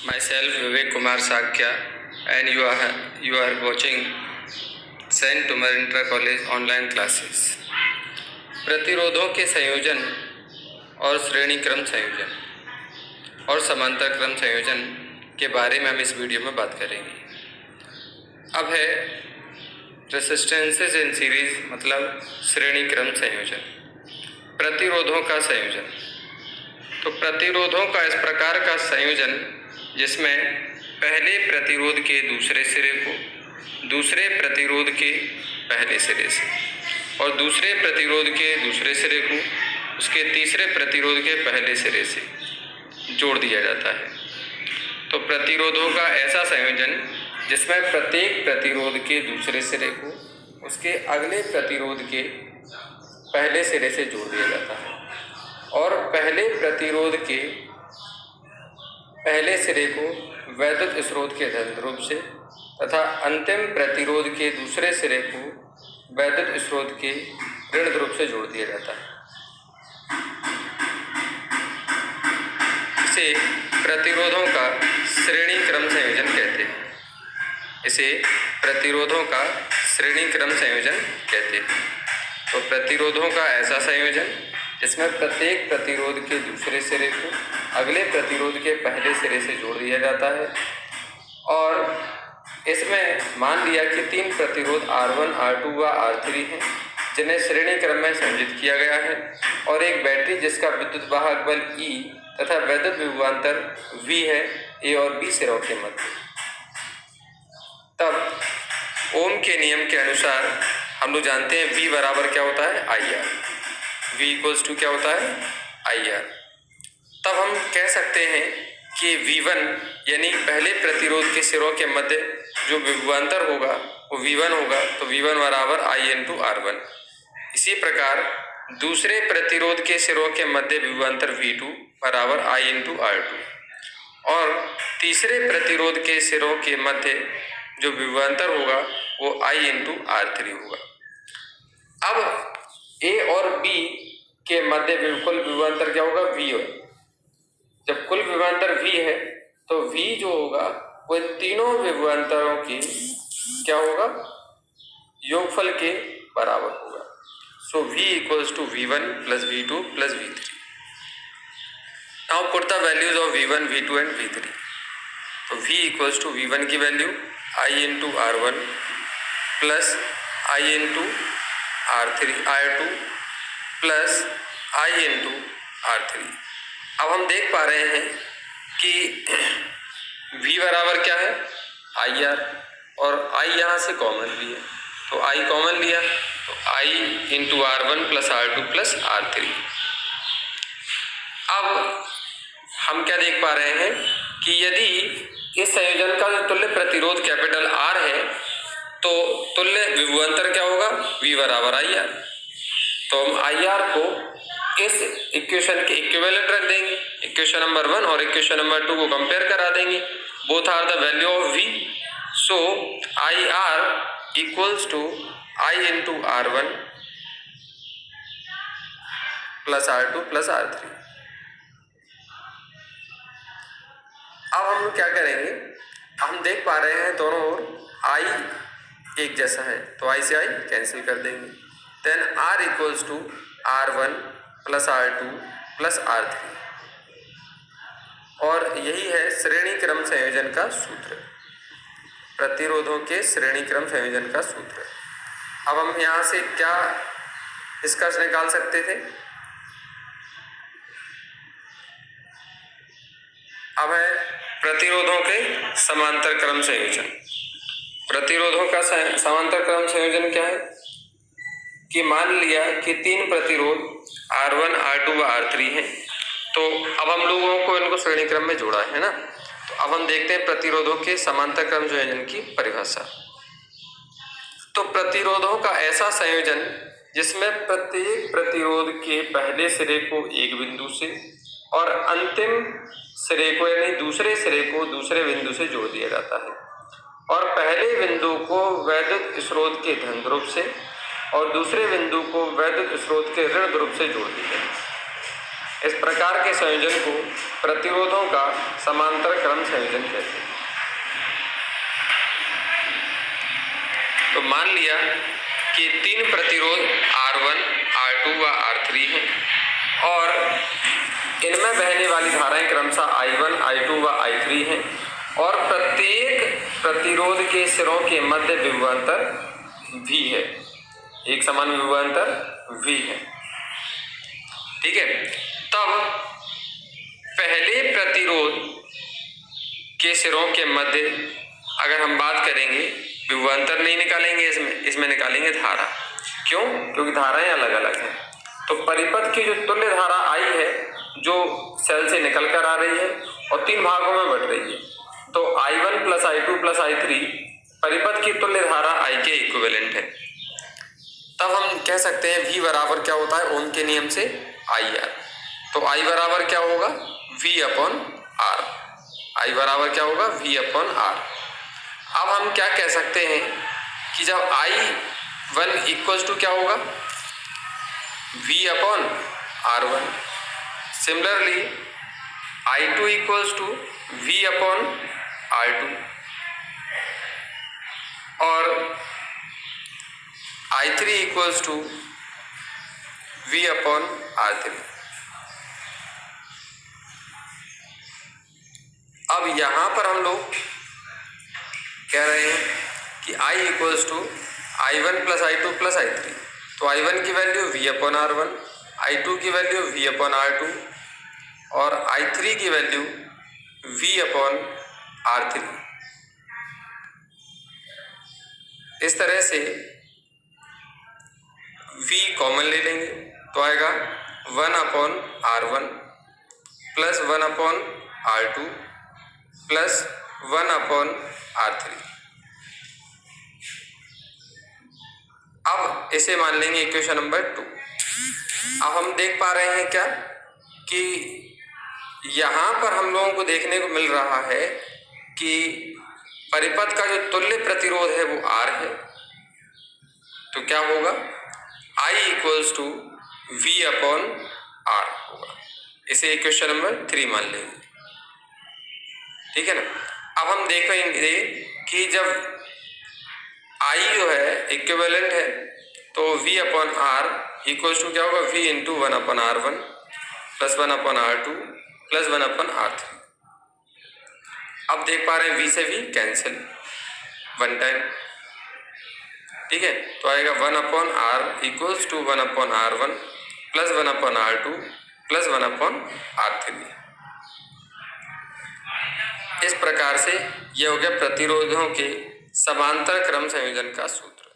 Myself Vivek Kumar Sakya, and you are watching Saint Tumar Inter College online classes. प्रतिरोधों के संयोजन और श्रेणी क्रम संयोजन और समांतर क्रम संयोजन के बारे में हम इस वीडियो में बात करेंगे। अब है रेसिस्टेंसेस इन सीरीज, मतलब श्रेणी क्रम संयोजन। प्रतिरोधों का संयोजन, तो प्रतिरोधों का इस प्रकार का संयोजन जिसमें पहले प्रतिरोध के दूसरे सिरे को दूसरे प्रतिरोध के पहले सिरे से और दूसरे प्रतिरोध के दूसरे सिरे को उसके तीसरे प्रतिरोध के पहले सिरे से जोड़ दिया जाता है। तो प्रतिरोधों का ऐसा संयोजन जिसमें प्रत्येक प्रतिरोध के दूसरे सिरे को उसके अगले प्रतिरोध के पहले सिरे से जोड़ दिया जाता है और पहले प्रतिरोध के पहले सिरे को वैद्युत स्रोत के धन ध्रुव से तथा अंतिम प्रतिरोध के दूसरे सिरे को वैद्युत स्रोत के ऋण ध्रुव से जोड़ दिया जाता है। इसे प्रतिरोधों का श्रेणी क्रम संयोजन कहते हैं। इसे प्रतिरोधों का श्रेणी क्रम संयोजन कहते हैं। तो प्रतिरोधों का ऐसा संयोजन जिसमें प्रत्येक प्रतिरोध के दूसरे सिरे को अगले प्रतिरोध के पहले सिरे से जोड़ दिया जाता है और इसमें मान लिया कि तीन प्रतिरोध R1, R2 व R3 हैं जिन्हें श्रेणी क्रम में संयोजित किया गया है और एक बैटरी जिसका विद्युत वाहक बल E तथा वैद्युत विभवांतर V है A और B सिरों के मध्य। तब ओम के नियम के अनुसार हम लोग जानते हैं V बराबर क्या होता है, IR। V इक्वल्स टू क्या होता है, IR। तब हम कह सकते हैं कि V1 यानी पहले प्रतिरोध के सिरों के मध्य जो विभवांतर होगा वो V1 होगा, तो V1 बराबर I इंटू R1। इसी प्रकार दूसरे प्रतिरोध के सिरों के मध्य विभवांतर V2 बराबर I इंटू R2 और तीसरे प्रतिरोध के सिरों के मध्य जो विभवांतर होगा वो I इंटू R3 होगा। अब A और B के मध्य कुल विभवांतर क्या होगा, V होगा। जब कुल विभवांतर V है तो V जो होगा वो तीनों विभवांतरों की क्या होगा, योगफल के बराबर होगा। So V equals to V1 plus V2 plus V3। Now put the values of V1, V2 and V3। तो V इक्वल्स टू V1 की value I into R1 plus I into R2 plus I into R3। अब हम देख पा रहे हैं कि V बराबर क्या है, IR और I यहाँ से कॉमन भी है, तो I कॉमन लिया तो I into R1 plus R2 plus R3। अब हम क्या देख पा रहे हैं कि यदि इस संयोजन का तुल्य प्रतिरोध कैपिटल R है तो तुल्य विभवांतर क्या होगा, V बराबर IR। तो हम IR को इस इक्वेशन के इक्विवेलेंट रख देंगे, इक्वेशन नंबर 1 और इक्वेशन नंबर 2 को कंपेयर करा देंगे। Both are the value of V, so IR equals to I into R1 plus R2 plus R3। अब हम क्या करेंगे, हम देख पा रहे हैं दोनों ओर I एक जैसा है तो I से I कैंसिल कर देंगे। Then R equals to R1 plus R2 plus R3 और यही है श्रेणी क्रम संयोजन का सूत्र, प्रतिरोधों के श्रेणी क्रम संयोजन का सूत्र। अब हम यहाँ से क्या निष्कर्ष निकाल सकते थे, अब है प्रतिरोधों के समांतर क्रम संयोजन। प्रतिरोधों का समांतर क्रम संयोजन क्या है कि मान लिया कि तीन प्रतिरोध R1, R2 व R3 हैं, तो अब हम लोगों को इनको श्रेणी क्रम में जोड़ा है ना। तो अब हम देखते हैं प्रतिरोधों के समांतर क्रम संयोजन की परिभाषा। तो प्रतिरोधों का ऐसा संयोजन जिसमें प्रत्येक प्रतिरोध के पहले सिरे को एक बिंदु से और अंतिम सिरे को यानी दूसरे सिरे को दूसरे बिंदु से जोड़ दिया जाता है और पहले बिंदु को वैद्युत स्रोत के धन ध्रुव से और दूसरे बिंदु को वैद्युत स्रोत के ऋण ध्रुव से जोड़ दिया जाता है। इस प्रकार के संयोजन को प्रतिरोधों का समांतर क्रम संयोजन कहते हैं। तो मान लिया कि 3 प्रतिरोध R1, R2 व R3 हैं और इनमें बहने वाली धाराएं क्रमशः I1, I2 व I3 हैं और प्रत्येक प्रतिरोध के सिरों के मध्य विभवांतर V है, एक समान विभवांतर V है। ठीक है, तब पहले प्रतिरोध के सिरों के मध्य अगर हम बात करेंगे, विभवांतर नहीं निकालेंगे, इसमें निकालेंगे धारा। क्यों? क्योंकि धाराएं अलग अलग हैं। तो परिपथ की जो तुल्य धारा I है जो सेल से निकल कर आ रही है और 3 भागों में बट रही है, तो I1 plus I2 plus I3 परिपथ की तुल्य धारा I के इक्विवेलेंट है। तब हम कह सकते हैं V बराबर क्या होता है ओम के नियम से IR। तो I बराबर क्या होगा V अपॉन R। I बराबर क्या होगा V अपॉन R। अब हम क्या कह सकते हैं कि जब I1 इक्वल्स टू क्या होगा V upon R1, similarly I2 equals to V upon R2 और I3 equals to V upon R3। अब यहां पर हम लोग कह रहे हैं कि I equals to I1 plus I2 plus I3, तो I1 की value V upon R1, I2 की वैल्यू V अपॉन R2 और I3 की वैल्यू V अपॉन R3। इस तरह से V कॉमन ले लेंगे तो आएगा 1 upon R1 plus 1 upon R2 plus 1 upon R3। अब इसे मान लेंगे इक्वेशन नंबर 2। अब हम देख पा रहे हैं क्या कि यहाँ पर हम लोगों को देखने को मिल रहा है कि परिपथ का जो तुल्य प्रतिरोध है वो R है। तो क्या होगा I equals to V upon R होगा। इसे इक्वेशन नंबर 3 मान लेंगे। ठीक है ना। अब हम देखेंगे कि जब I जो है इक्विवेलेंट है तो V upon R equals to क्या होगा V into 1 upon R1 plus 1 upon R2 plus 1 upon R3। अब देख पा रहे हैं V से V कैंसिल 1 टाइम। ठीक है, तो आएगा 1 upon R equals to 1 upon R1 plus 1 upon R2 plus 1 upon R3। इस प्रकार से यह हो गया प्रतिरोधों के समांतर क्रम संयोजन का सूत्र।